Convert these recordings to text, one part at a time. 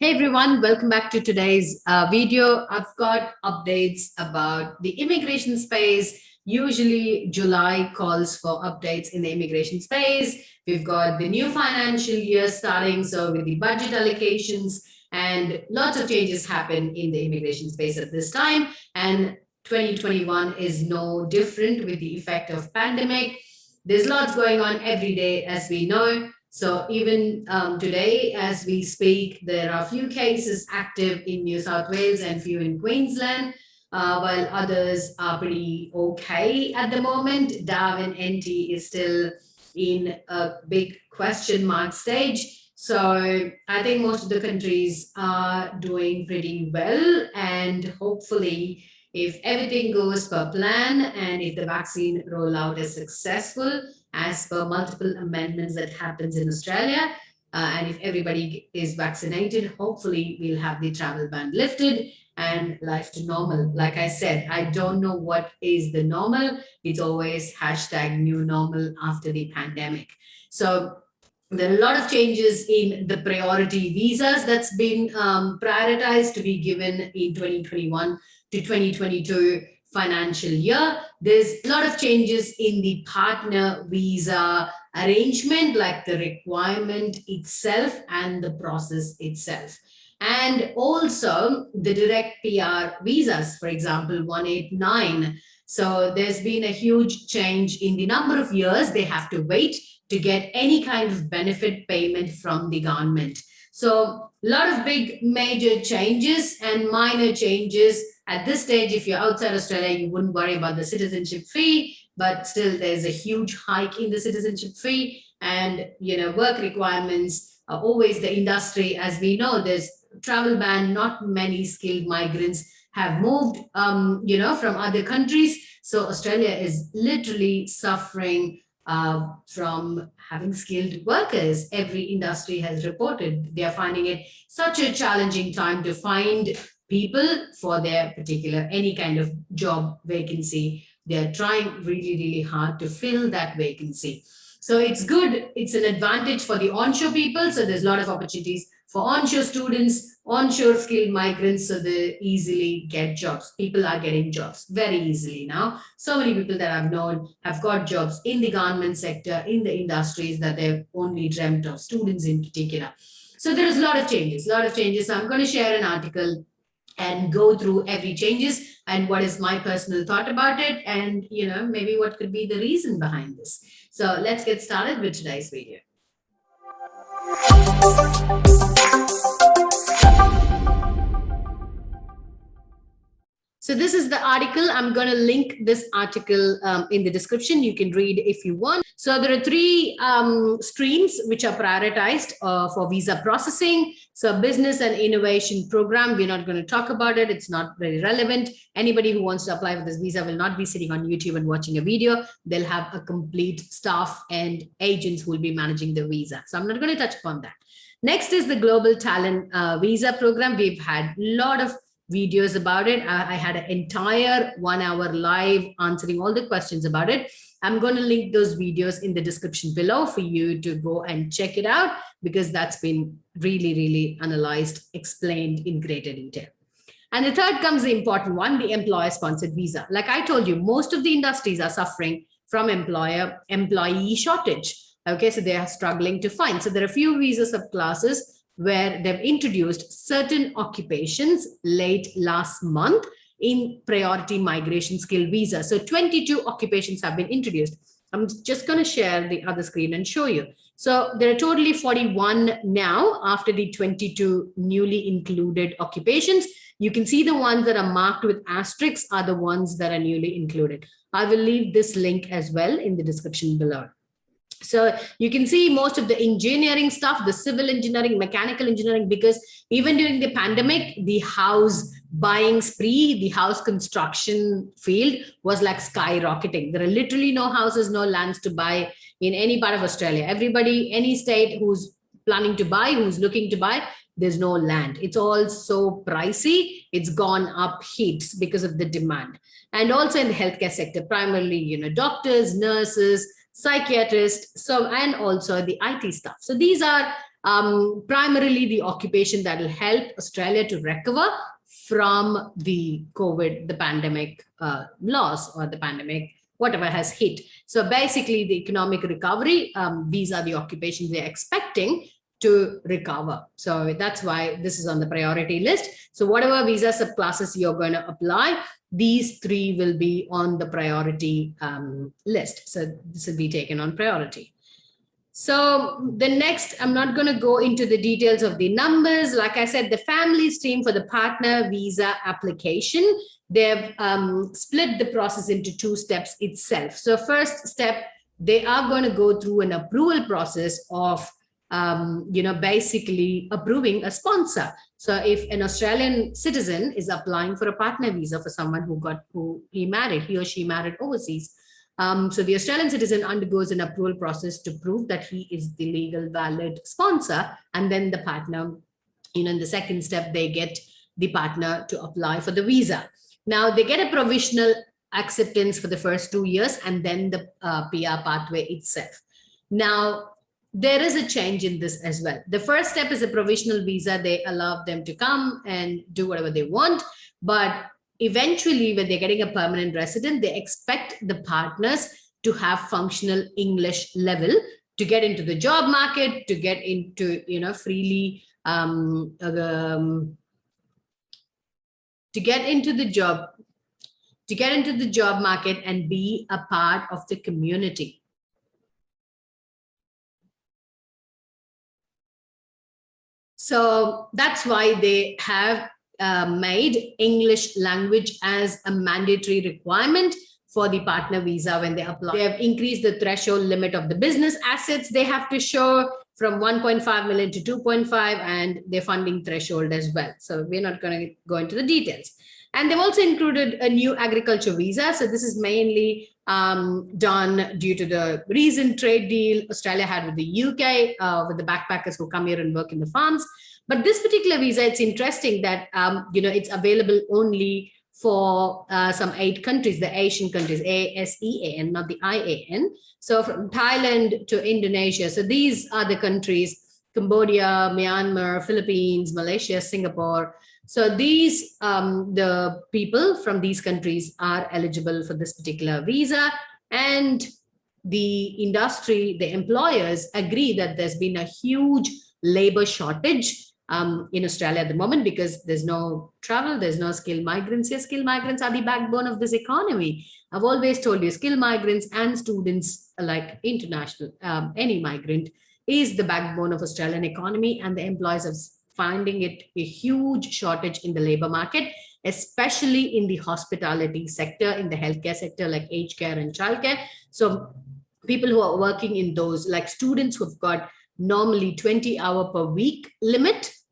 Hey everyone, welcome back to today's video. I've got updates about the immigration space. Usually July calls for updates in the immigration space. We've got the new financial year starting, so with the budget allocations and lots of changes happen in the immigration space at this time. And 2021 is no different with the effect of pandemic. There's lots going on every day, as we know. So even today, as we speak, there are few cases active in New South Wales and few in Queensland, while others are pretty okay at the moment. Darwin NT is still in a big question mark stage. So I think most of the countries are doing pretty well, and hopefully if everything goes per plan and if the vaccine rollout is successful, as per multiple amendments that happens in Australia. And if everybody is vaccinated, hopefully we'll have the travel ban lifted and life to normal. Like I said, I don't know what is the normal. It's always hashtag new normal after the pandemic. So there are a lot of changes in the priority visas that's been prioritized to be given in 2021 to 2022 financial year. There's a lot of changes in the partner visa arrangement, like the requirement itself and the process itself. And also the direct PR visas, for example, 189. So there's been a huge change in the number of years they have to wait to get any kind of benefit payment from the government. So a lot of big major changes and minor changes. At this stage, if you're outside Australia, you wouldn't worry about the citizenship fee, but still there's a huge hike in the citizenship fee, and work requirements are always the industry. As we know, there's travel ban, not many skilled migrants have moved from other countries. So Australia is literally suffering from having skilled workers. Every industry has reported they are finding it such a challenging time to find people for their particular any kind of job vacancy. They're trying really, really hard to fill that vacancy. So it's good. It's an advantage for the onshore people. So there's a lot of opportunities for onshore students, onshore skilled migrants, so they easily get jobs. People are getting jobs very easily now. So many people that I've known have got jobs in the government sector, in the industries that they've only dreamt of, students in particular. So there's a lot of changes, So I'm going to share an article and go through every changes and what is my personal thought about it, and maybe what could be the reason behind this. So let's get started with today's video. So this is the article. I'm going to link this article in the description. You can read if you want. So there are three streams which are prioritized for visa processing. So business and innovation program, we're not going to talk about it. It's not very relevant. Anybody who wants to apply for this visa will not be sitting on YouTube and watching a video. They'll have a complete staff and agents who will be managing the visa. So I'm not going to touch upon that. Next is the global talent visa program. We've had a lot of videos about it. I had an entire 1 hour live answering all the questions about it. I'm going to link those videos in the description below for you to go and check it out, because that's been really, really analyzed, explained in greater detail. And the third comes the important one, the employer-sponsored visa. Like I told you, most of the industries are suffering from employee shortage. Okay, so they are struggling to find. So there are a few visa subclasses where they've introduced certain occupations late last month in priority migration skill visa. So 22 occupations have been introduced. I'm just going to share the other screen and show you. So there are totally 41 now after the 22 newly included occupations. You can see the ones that are marked with asterisks are the ones that are newly included. I will leave this link as well in the description below. So you can see most of the engineering stuff, the civil engineering, mechanical engineering, because even during the pandemic, the house buying spree, the house construction field was like skyrocketing. There are literally no houses, no lands to buy in any part of Australia. Everybody, any state who's planning to buy, who's looking to buy, there's no land. It's all so pricey. It's gone up heaps because of the demand. And also in the healthcare sector, primarily, doctors, nurses, psychiatrists, and also the IT stuff. So these are Primarily the occupation that will help Australia to recover from the COVID, the pandemic loss or the pandemic, whatever has hit. So basically the economic recovery, these are the occupations they're expecting to recover. So that's why this is on the priority list. So whatever visa subclasses you're going to apply, these three will be on the priority list. So this will be taken on priority. So the next, I'm not going to go into the details of the numbers. Like I said, the family stream for the partner visa application, they've split the process into 2 steps itself. So first step, they are going to go through an approval process of basically approving a sponsor. So if an Australian citizen is applying for a partner visa for someone he or she married overseas, so the Australian citizen undergoes an approval process to prove that he is the legal valid sponsor, and then the partner, in the second step, they get the partner to apply for the visa. Now they get a provisional acceptance for the first 2 years, and then the PR pathway itself. Now there is a change in this as well. The first step is a provisional visa. They allow them to come and do whatever they want, but eventually when they're getting a permanent resident, they expect the partners to have functional English level to get into the job market, to get into, freely, to get into the job market and be a part of the community. So that's why they have made English language as a mandatory requirement for the partner visa when they apply. They have increased the threshold limit of the business assets they have to show from 1.5 million to 2.5, and their funding threshold as well. So we're not going to go into the details. And they've also included a new agriculture visa. So this is mainly done due to the recent trade deal Australia had with the UK, with the backpackers who come here and work in the farms. But this particular visa, it's interesting that, it's available only for some 8 countries, the Asian countries, ASEAN, not the IAN. So from Thailand to Indonesia. So these are the countries, Cambodia, Myanmar, Philippines, Malaysia, Singapore. So these, the people from these countries are eligible for this particular visa, and the industry, the employers agree that there's been a huge labor shortage in Australia at the moment because there's no travel, there's no skilled migrants here. Skilled migrants are the backbone of this economy. I've always told you, skilled migrants and students, like international, any migrant, is the backbone of Australian economy, and the employers are finding it a huge shortage in the labor market, especially in the hospitality sector, in the healthcare sector, like aged care and childcare. So people who are working in those, like students who've got normally 20-hour per week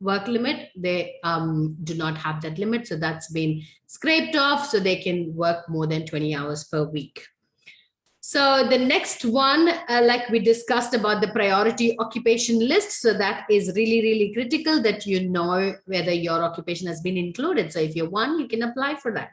work limit, they do not have that limit. So that's been scraped off, so they can work more than 20 hours per week. So the next one, like we discussed about the priority occupation list. So that is really, really critical that you know whether your occupation has been included. So if you're one, you can apply for that.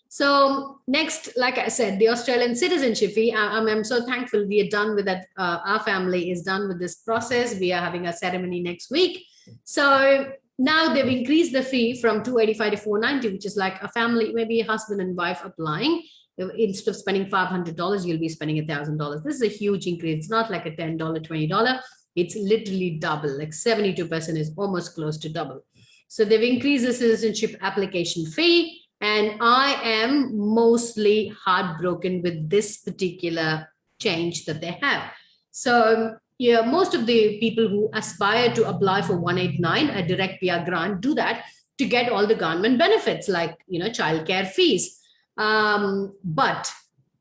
So next, like I said, the Australian citizenship fee, I'm so thankful we are done with that. Our family is done with this process. We are having a ceremony next week. So now they've increased the fee from $285 to $490, which is like a family, maybe a husband and wife applying. Instead of spending $500, you'll be spending $1,000. This is a huge increase. It's not like a $10, $20. It's literally double, like 72% is almost close to double. So they've increased the citizenship application fee. And I am mostly heartbroken with this particular change that they have. So yeah, most of the people who aspire to apply for 189, a direct PR grant, do that to get all the government benefits like, childcare fees. But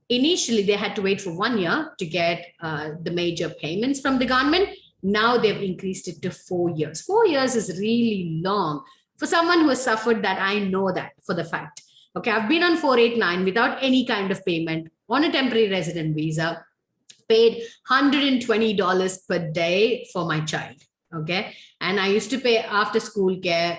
initially they had to wait for 1 year to get the major payments from the government. Now they've increased it to 4 years. 4 years is really long. For someone who has suffered that, I know that for the fact. Okay, I've been on 489 without any kind of payment on a temporary resident visa, paid $120 per day for my child. Okay, and I used to pay after school care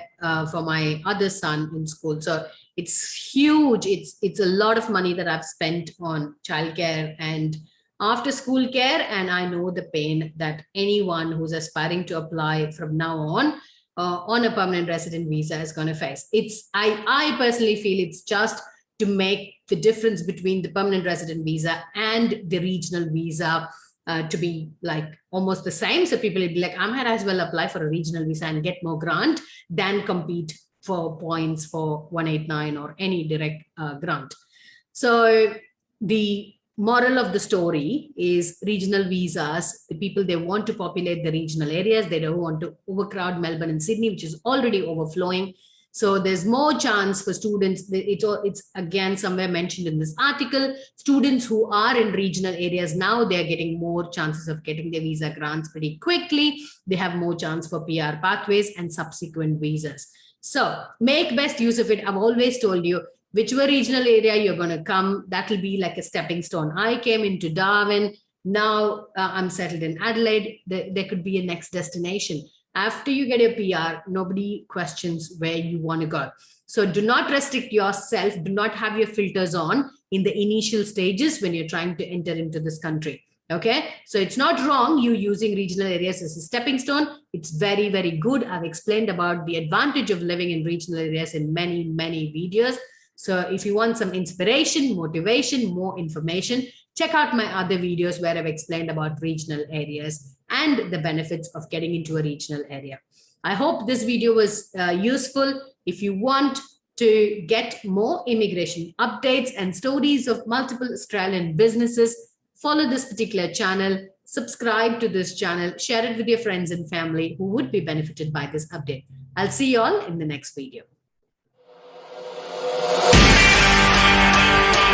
for my other son in school. So it's huge. It's a lot of money that I've spent on childcare and after school care, and I know the pain that anyone who's aspiring to apply from now on a permanent resident visa is going to face. I personally feel it's just to make the difference between the permanent resident visa and the regional visa to be like almost the same. So people will be like, I might as well apply for a regional visa and get more grant than compete for points for 189 or any direct grant. So the moral of the story is regional visas, the people, they want to populate the regional areas. They don't want to overcrowd Melbourne and Sydney, which is already overflowing. So there's more chance for students. It's again somewhere mentioned in this article, students who are in regional areas now, they're getting more chances of getting their visa grants pretty quickly. They have more chance for PR pathways and subsequent visas. So make best use of it. I've always told you, whichever regional area you're going to come, that will be like a stepping stone. I came into Darwin. Now I'm settled in Adelaide. There could be a next destination. After you get your PR, nobody questions where you want to go. So do not restrict yourself. Do not have your filters on in the initial stages when you're trying to enter into this country. Okay, so it's not wrong you using regional areas as a stepping stone. It's very, very good. I've explained about the advantage of living in regional areas in many, many videos. So if you want some inspiration, motivation, more information, check out my other videos where I've explained about regional areas and the benefits of getting into a regional area. I hope this video was useful. If you want to get more immigration updates and stories of multiple Australian businesses, follow this particular channel, subscribe to this channel, share it with your friends and family who would be benefited by this update. I'll see you all in the next video.